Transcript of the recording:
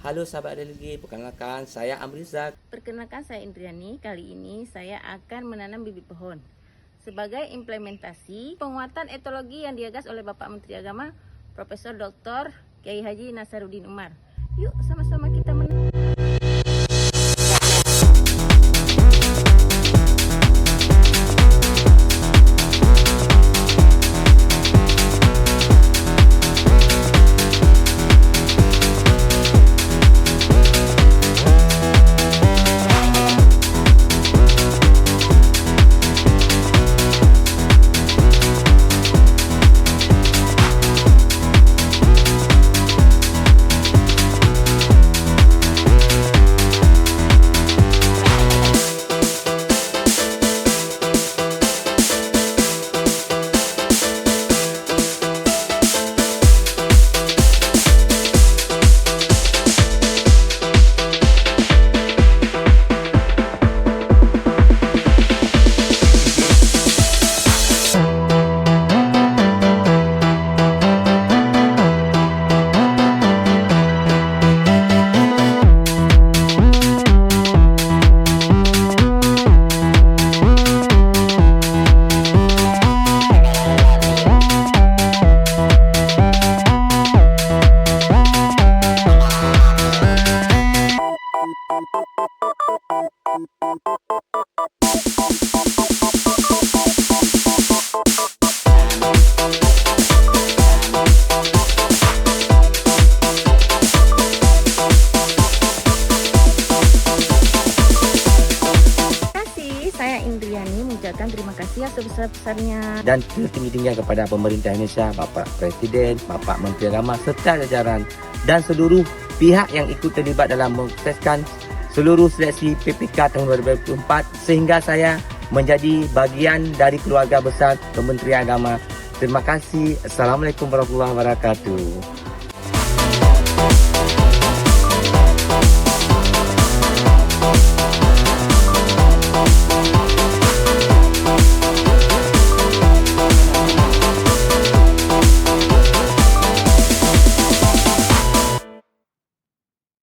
Halo sahabat religi, perkenalkan saya Amrizak. Perkenalkan saya Indriani. Kali ini saya akan menanam bibit pohon sebagai implementasi penguatan etologi yang digagas oleh Bapak Menteri Agama Profesor Dr. Kiai Haji Nasaruddin Umar. Yuk sama-sama kita menanam. Saya Indriani mengucapkan terima kasih yang sebesar-besarnya Dan setinggi-tingginya kepada pemerintah Indonesia, Bapak Presiden, Bapak Menteri Agama serta jajaran dan seluruh pihak yang ikut terlibat dalam mensukseskan seluruh seleksi PPK tahun 2024 sehingga saya menjadi bagian dari keluarga besar Kementerian Agama. Terima kasih. Assalamualaikum warahmatullahi wabarakatuh.